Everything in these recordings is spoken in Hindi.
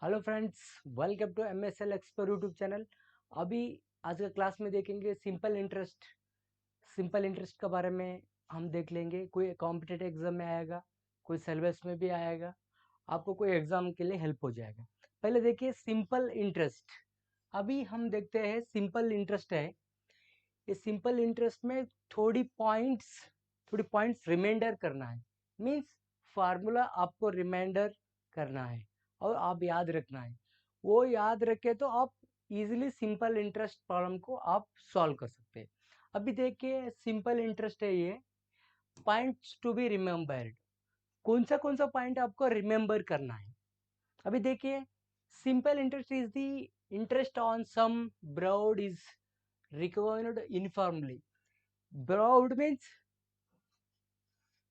Hello friends, welcome to MSL expert YouTube channel. अभी आज का क्लास में देखेंगे सिंपल इंटरेस्ट के बारे में हम देख लेंगे। कोई कॉम्पिटेटिव एग्जाम में आएगा, कोई सिलेबस में भी आएगा, आपको कोई एग्जाम के लिए हेल्प हो जाएगा। पहले देखिए सिंपल इंटरेस्ट। अभी हम देखते हैं सिंपल इंटरेस्ट है। ये सिंपल इंटरेस्ट में थोड़ी पॉइंट्स रिमाइंडर करना है। मीन्स फार्मूला आपको रिमाइंडर करना है और आप याद रखना है। वो याद रखे तो आप इजीली सिंपल इंटरेस्ट प्रॉब्लम को आप सॉल्व कर सकते हैं। अभी देखिए सिंपल इंटरेस्ट है ये। पॉइंट्स टू बी रिमेम्बर्ड, कौन सा पॉइंट आपको रिमेम्बर करना है। अभी देखिए simple interest is the interest on sum broad is recovered uniformly. Broad means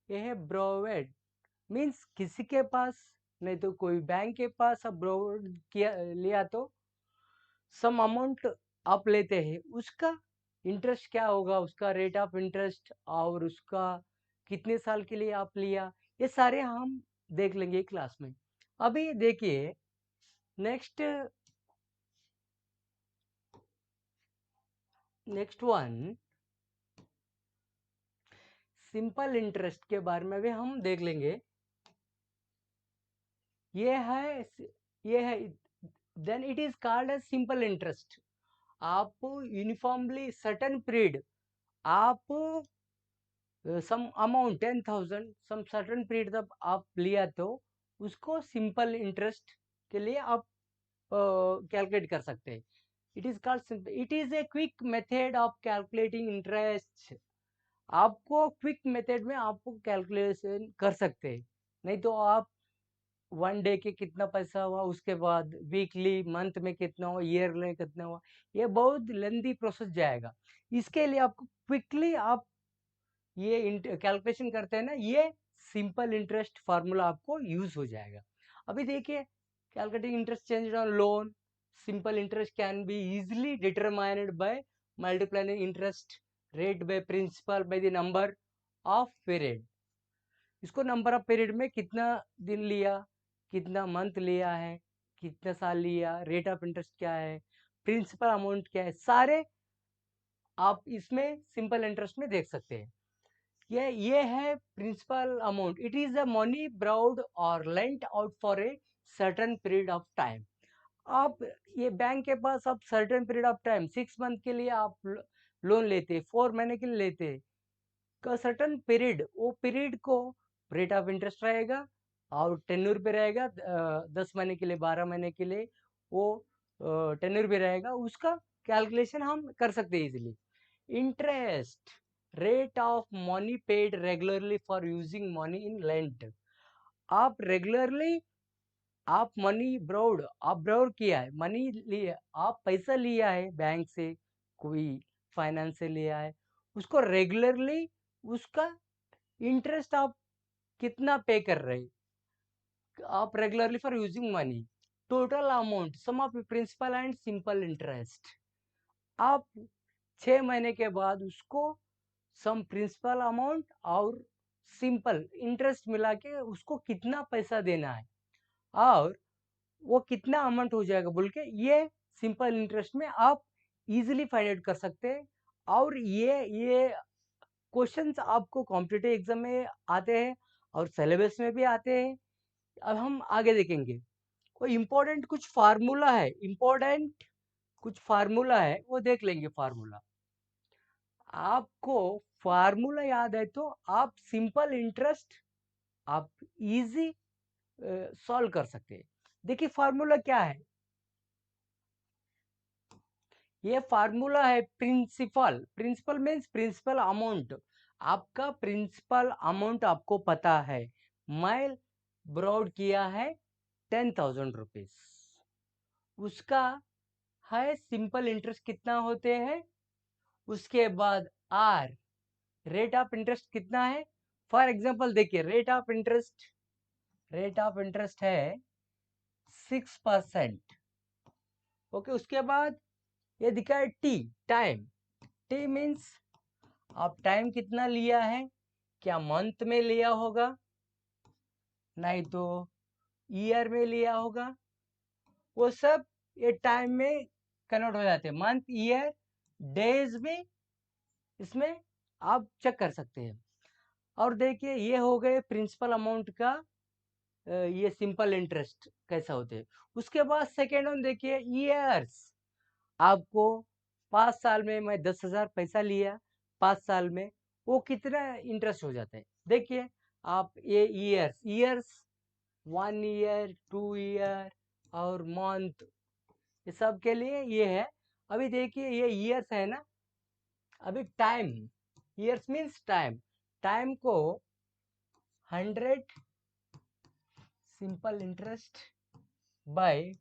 ये है ब्रोवेड, मीन्स किसी के पास नहीं तो कोई बैंक के पास अब ब्रोवेड किया लिया तो सम अमाउंट आप लेते हैं, उसका इंटरेस्ट क्या होगा, उसका रेट ऑफ इंटरेस्ट और उसका कितने साल के लिए आप लिया, ये सारे हम देख लेंगे क्लास में। अभी देखिए next next one simple interest के बारे में भी हम देख लेंगे। ये है ये है then it is called as simple interest. आप यूनिफॉर्मली सर्टेन पीरियड आप sum amount 10,000 sum certain period तक आप लिया तो उसको सिंपल इंटरेस्ट के लिए आप कैलकुलेट कर सकते हैं। It is called it is a quick method of calculating interest. आपको क्विक मेथड में आपको कैलकुलेशन कर सकते हैं। नहीं तो आप वन डे के कितना पैसा हुआ, उसके बाद वीकली मंथ में कितना हुआ, ईयर में कितना हुआ, ये बहुत लेंदी प्रोसेस जाएगा। इसके लिए आपको क्विकली आप ये कैलकुलेशन करते हैं ना, ये सिंपल इंटरेस्ट फार्मूला आपको यूज हो जाएगा। अभी देखिए calculating interest change on loan, simple interest can be easily determined by multiplying interest rate by principle by the number of period. इसको नंबर ऑफ पीरियड में कितना दिन लिया, कितना मंथ लिया है, कितना साल लिया, रेट ऑफ इंटरेस्ट क्या है, प्रिंसिपल अमाउंट क्या है, सारे आप इसमें सिंपल इंटरेस्ट में देख सकते हैं। ये है principal amount. It is a money borrowed और lent out for a certain period of time. आप ये बैंक के पास आप certain period of time 6 month के लिए आप लोन लेते, 4 महीने के लिए लेते का सर्टेन पीरियड, वो पीरियड को रेट ऑफ इंटरेस्ट रहेगा और टेन्यूर पे रहेगा। 10 महीने के लिए, 12 महीने के लिए वो टेन्यूर पे रहेगा, उसका कैलकुलेशन हम कर सकते हैं easily. Interest rate of money paid regularly for using money in lent. आप रेगुलरली आप मनी ब्रोड आप ब्रोड किया है, मनी लिए, आप पैसा लिया है बैंक से, कोई फाइनेंस से लिया है, उसको रेगुलरली उसका इंटरेस्ट आप कितना पे कर रहे हैं, आप regularly for using money, total amount sum of principal and simple interest. आप 6 महीने के बाद उसको सम प्रिंसिपल अमाउंट और सिंपल इंटरेस्ट मिला के उसको कितना पैसा देना है और वो कितना अमाउंट हो जाएगा बोल के, ये सिंपल इंटरेस्ट में आप इजीली फाइंड आउट कर सकते हैं। और ये क्वेश्चंस आपको कॉम्पिटिटिव एग्जाम में आते हैं और सिलेबस में भी आते हैं। अब हम आगे देखेंगे कोई इम्पोर्टेंट कुछ फार्मूला है वो देख लेंगे। फार्मूला आपको फार्मूला याद है तो आप सिंपल इंटरेस्ट आप इजी सॉल्व कर सकते हैं। देखिए फार्मूला क्या है, ये फार्मूला है principal. Principal means principal amount. आपका प्रिंसिपल अमाउंट आपको पता है, मैं ब्रॉड किया है 10,000 रुपीज, उसका है सिंपल इंटरेस्ट कितना होते हैं, उसके बाद आर रेट ऑफ इंटरेस्ट कितना है। फॉर एग्जांपल देखिए रेट ऑफ इंटरेस्ट है 6%। ओके, उसके बाद ये दिखा है टी टाइम। टी मीन्स आप टाइम कितना लिया है, क्या मंथ में लिया होगा, नहीं तो ईयर में लिया होगा, वो सब ये टाइम में कन्वर्ट हो जाते हैं, मंथ, ईयर, डेज में, इसमें आप चेक कर सकते हैं। और देखिए ये हो गए प्रिंसिपल अमाउंट का ये सिंपल इंटरेस्ट कैसा होते हैं। उसके बाद सेकेंड वन देखिए ईयर्स। आपको 5 साल में मैं 10,000 पैसा लिया, 5 साल में वो कितना इंटरेस्ट हो जाता है। देखिए आप ये ईयर्स, 1 ईयर, 2 ईयर और मंथ, ये सब के लिए ये है। अभी देखिए ये ईयर्स है ना, अभी time, years means time, time को 100 simple interest by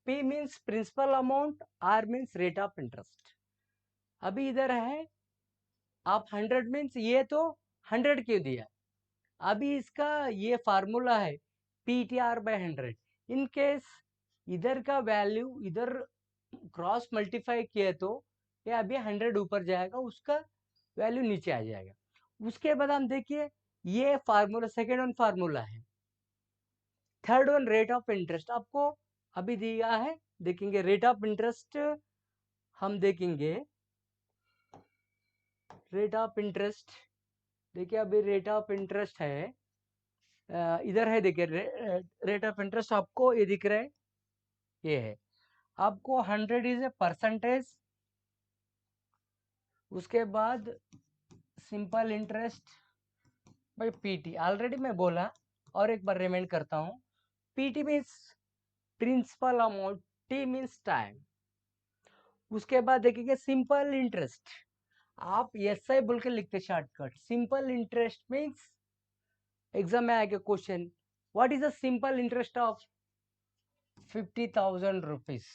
P means principal amount, R means rate of interest. अभी इधर है आप 100 मीन्स ये तो 100 क्यों दिया, अभी इसका ये फार्मूला है PTR/100। इन केस इधर का वैल्यू इधर क्रॉस मल्टीप्लाई किए तो ये अभी 100 ऊपर जाएगा, उसका वैल्यू नीचे आ जाएगा। उसके बाद हम देखिए ये फार्मूला सेकेंड वन फार्मूला है। Third one rate of interest आपको अभी दिया है, देखेंगे रेट ऑफ इंटरेस्ट, हम देखेंगे रेट ऑफ इंटरेस्ट। देखिए अभी रेट ऑफ इंटरेस्ट है इधर है, देखिए रेट ऑफ इंटरेस्ट आपको ये दिख रहा है, ये है आपको 100 इज ए परसेंटेज। उसके बाद simple interest by PT, already मैं बोला और एक बार रिमाइंड करता हूँ। PT means principal amount, T means time. उसके बाद देखेंगे सिंपल इंटरेस्ट, आप एसआई बोल के लिखते shortcut. Simple interest means exam में आएगा question, what is the simple interest of 50,000 rupees.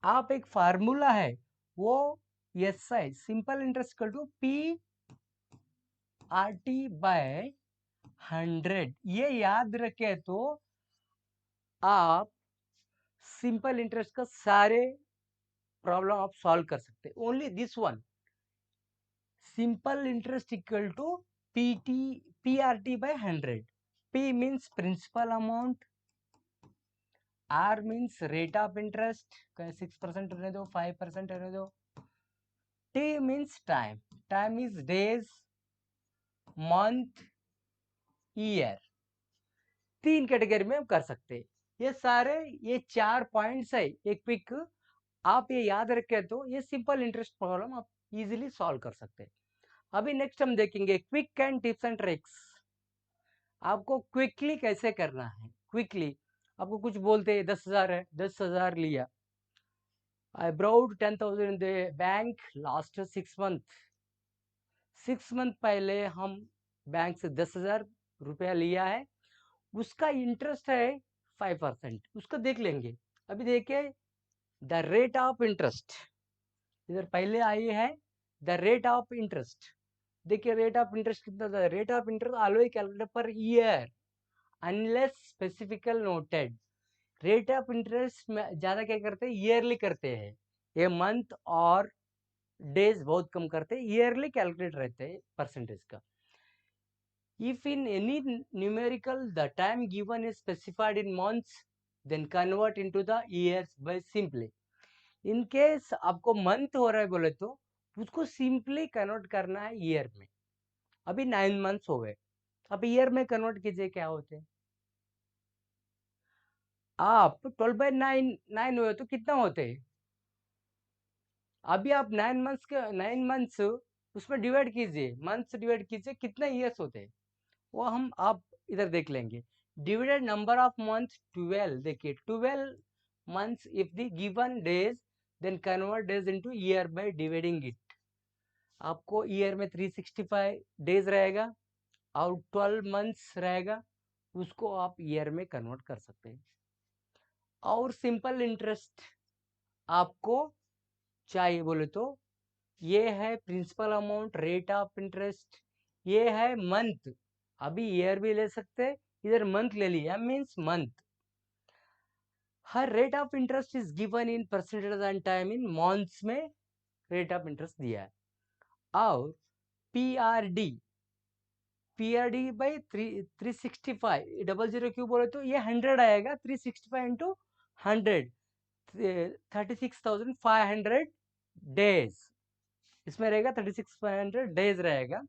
आप एक फार्मूला है वो SI simple interest equal to PRT/100, ये याद रखे तो आप सिंपल इंटरेस्ट का सारे प्रॉब्लम आप सॉल्व कर सकते हैं। Only this one, simple interest equal to PRT/100। P means principal amount, R means rate of interest, 6% रहने दो, 5% रहने दो। T means time, time is days, month, year. 3 category में हम कर सकते हैं। ये सारे ये 4 पॉइंट्स है, एक क्विक आप ये याद रखे तो ये सिंपल इंटरेस्ट प्रॉब्लम आप इजीली सॉल्व कर सकते हैं। अभी नेक्स्ट हम देखेंगे quick and tips and tricks. आपको क्विकली कैसे करना है। क्विकली आपको कुछ बोलते हैं 10,000 है, 10,000 लिया, I borrowed 10,000 in the bank last 6 month। 6 month पहले हम बैंक से 10,000 रुपया लिया है, उसका इंटरेस्ट है 5%, उसको देख लेंगे। अभी देखिए द रेट ऑफ इंटरेस्ट, इधर पहले आई है द रेट ऑफ इंटरेस्ट। देखिए रेट ऑफ इंटरेस्ट कितना था, rate of interest always calculate per year unless specifically noted. Rate of interest में ज्यादा क्या करते हैं, ईयरली करते हैं, ये मंथ और डेज बहुत कम करते हैं, ईयरली कैलकुलेट रहते हैं परसेंटेज का। If in any numerical the time given is specified in months then convert into the years by simply. In case आपको मंथ हो रहा है बोले तो उसको सिंपली कन्वर्ट करना है ईयर में। अभी 9 मंथ्स हो गए, अब ईयर में कन्वर्ट कीजिए, क्या होते हैं आप 12/9 हुए तो कितना होते हैं। अभी आप 9 मंथ्स के 9 मंथ्स उसमें डिवाइड कीजिए, मंथ्स डिवाइड कीजिए, कितना ईयर्स होते हैं वो हम आप इधर देख लेंगे। डिवाइडेड नंबर ऑफ मंथ 12, देखिए 12 months if the given days then convert days into year by dividing it. आपको ईयर में 365 डेज रहेगा और 12 मंथ्स रहेगा, उसको आप ईयर में कन्वर्ट कर सकते हैं। और सिंपल इंटरेस्ट आपको चाहिए बोले तो ये है principal amount, rate of interest, ये है मंथ, अभी ईयर भी ले सकते हैं, इधर मंथ ले लिया means month. Her rate of interest is given in percentage and time in months में रेट ऑफ इंटरेस्ट दिया है। और PRD PRD बाई 365, 00 क्यों बोले तो ये 100 आएगा, 365 इंटू 100, 36,500 डेज इसमें रहेगा, 36,500 डेज रहेगा।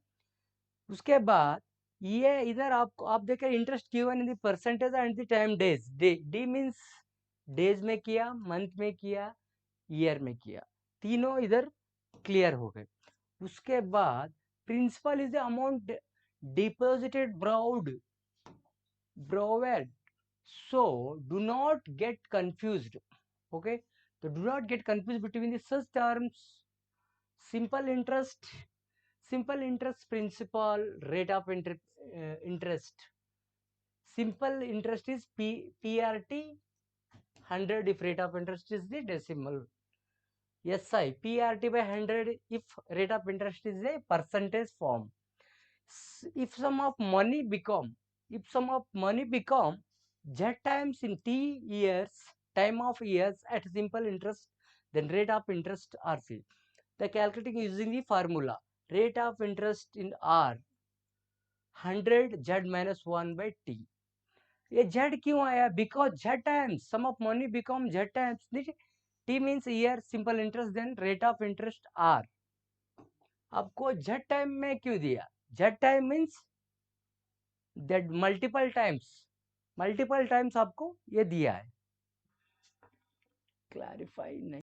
उसके बाद ये इधर आप देखें interest given in the percentage and the time days, D means days में किया, मंथ में किया, ईयर में किया, तीनों इधर क्लियर हो गए। उसके बाद principal is the amount deposited borrowed, so do not get confused, okay? So do not get confused between the such terms. Simple interest, principal, rate of interest. Simple interest is PRT 100 if rate of interest is the decimal. SI PRT by 100 if rate of interest is a percentage form. If sum of money become Z times in T years, time of years at simple interest, then rate of interest RC. The calculating using the formula rate of interest in R 100 Z minus 1 by T. ये Z क्यों आया? Because Z times sum of money become Z times T means year simple interest, then rate of interest R. आपको Z टाइम में क्यों दिया? Z time means that multiple times आपको ये दिया है। क्लैरिफाई नहीं